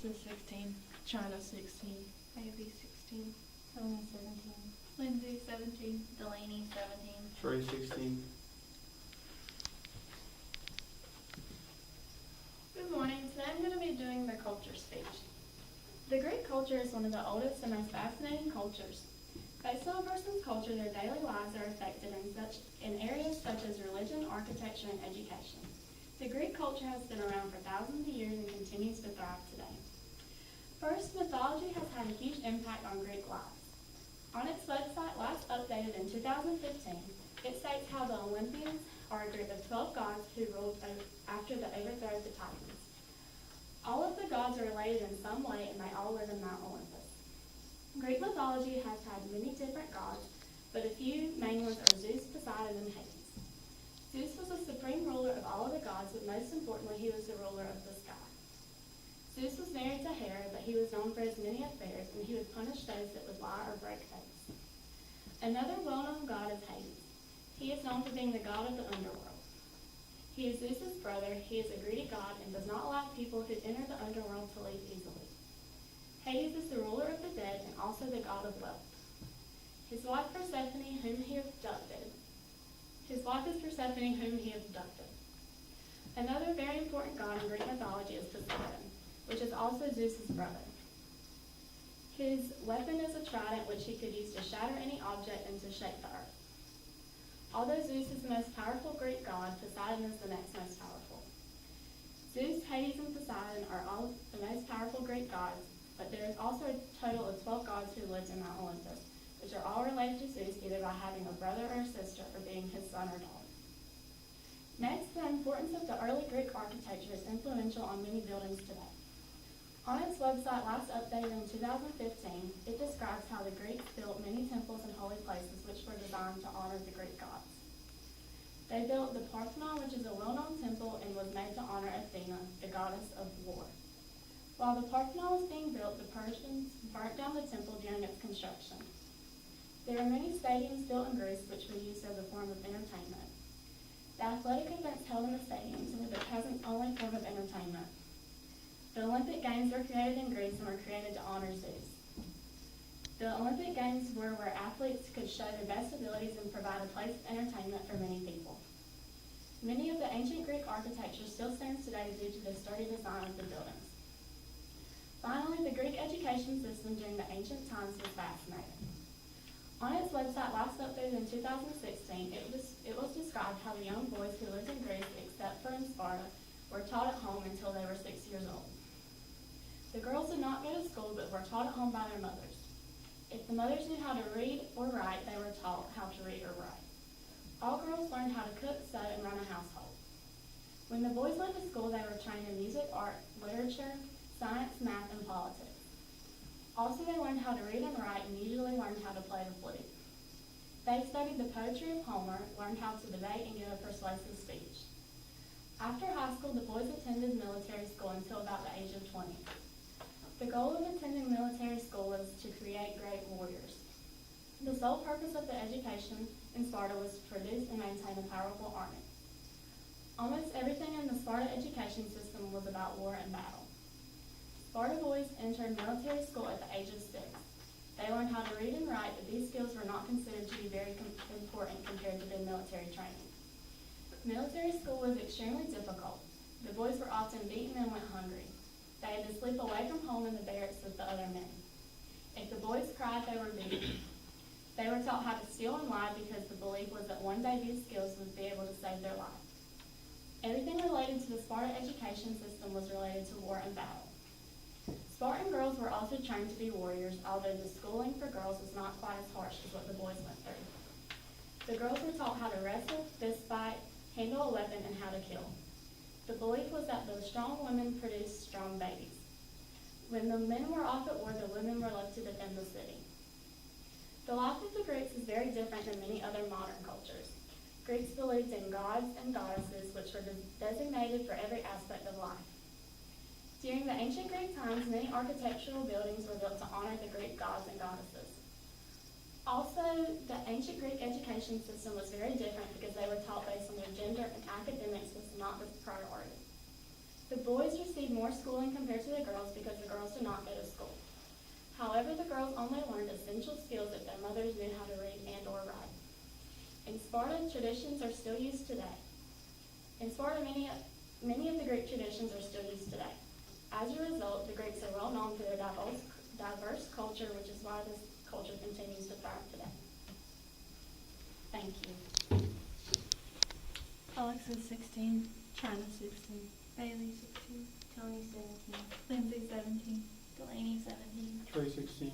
Alexis 16, China 16, Ivy 16, Tony 17. Lindsay 17, Delaney 17. Trey 16. Good morning. Today I'm going to be doing the culture speech. The Greek culture is one of the oldest and most fascinating cultures. Based on a person's culture, their daily lives are affected in areas such as religion, architecture, and education. The Greek culture has been around for thousands of years and continues to thrive today. First, mythology has had a huge impact on Greek lives. On its website, last updated in 2015, it states how the Olympians are a group of 12 gods who ruled after the overthrow of the Titans. All of the gods are related in some way, and they all live in Mount Olympus. Greek mythology has had many different gods, but a few main ones are Zeus, Poseidon, and Hades. Zeus was the supreme ruler of all of the gods, but most importantly, he was the ruler of the sky. Zeus was married to Hera, but he was known for his many affairs, and he would punish those that would lie or break faiths. Another well-known god is Hades. He is known for being the god of the underworld. He is Zeus's brother. He is a greedy god and does not allow people who enter the underworld to leave easily. Hades is the ruler of the dead and also the god of wealth. His wife is Persephone, whom he abducted. Another very important god in Greek mythology is Poseidon, which is also Zeus's brother. His weapon is a trident which he could use to shatter any object and to shake the earth. Although Zeus is the most powerful Greek god, Poseidon is the next most powerful. Zeus, Hades, and Poseidon are all the most powerful Greek gods, but there is also a total of 12 gods who lived in Mount Olympus, which are all related to Zeus either by having a brother or a sister or being his son or daughter. Next, the importance of the early Greek architecture is influential on many buildings today. On its website, last updated in 2015, it describes how the Greeks built many temples and holy places which were designed to honor the Greek gods. They built the Parthenon, which is a well-known temple and was made to honor Athena, the goddess of war. While the Parthenon was being built, the Persians burnt down the temple during its construction. There are many stadiums built in Greece which were used as a form of entertainment. The athletic events held in the stadiums were the present only form of entertainment. The Olympic Games were created in Greece and were created to honor Zeus. The Olympic Games were where athletes could show their best abilities and provide a place of entertainment for many people. Many of the ancient Greek architecture still stands today due to the sturdy design of the buildings. Finally, the Greek education system during the ancient times was fascinating. On its website, last updated in 2016, it was described how the young boys who lived in Greece, except for in Sparta, were taught at home until they were 6 years old. The girls did not go to school, but were taught at home by their mothers. If the mothers knew how to read or write, they were taught how to read or write. All girls learned how to cook, sew, and run a household. When the boys went to school, they were trained in music, art, literature, science, math, and politics. Also, they learned how to read and write and usually learned how to play the flute. They studied the poetry of Homer, learned how to debate, and give a persuasive speech. After high school, the boys attended military school until about the age of 20. The goal of attending military school was to create great warriors. The sole purpose of the education in Sparta was to produce and maintain a powerful army. Almost everything in the Sparta education system was about war and battle. Sparta boys entered military school at the age of 6. They learned how to read and write, but these skills were not considered to be very important compared to their military training. Military school was extremely difficult. The boys were often beaten and went hungry. They had to sleep away from home in the barracks with the other men. If the boys cried, they were beaten. They were taught how to steal and lie because the belief was that one day these skills would be able to save their life. Everything related to the Sparta education system was related to war and battle. Spartan girls were also trained to be warriors, although the schooling for girls was not quite as harsh as what the boys went through. The girls were taught how to wrestle, fist fight, handle a weapon, and how to kill. The belief was that the strong women produced strong babies. When the men were off at war, the women were left to defend the city. The life of the Greeks is very different than many other modern cultures. Greeks believed in gods and goddesses, which were designated for every aspect of life. During the ancient Greek times, many architectural buildings were built to honor the Greek gods and goddesses. Also, the ancient Greek education system was very different because they were taught based on their gender, and academics was not the priority. The boys received more schooling compared to the girls because the girls not go to school. However, the girls only learned essential skills if their mothers knew how to read and or write. In Sparta, traditions are still used today. In Sparta, many of the Greek traditions are still used today. As a result, the Greeks are well known for their diverse culture, which is why this culture continues to thrive today. Thank you. Alexis 16, China 16, Bailey 16, Tony 17, Lindsay 17, Delaney 17, Trey 16.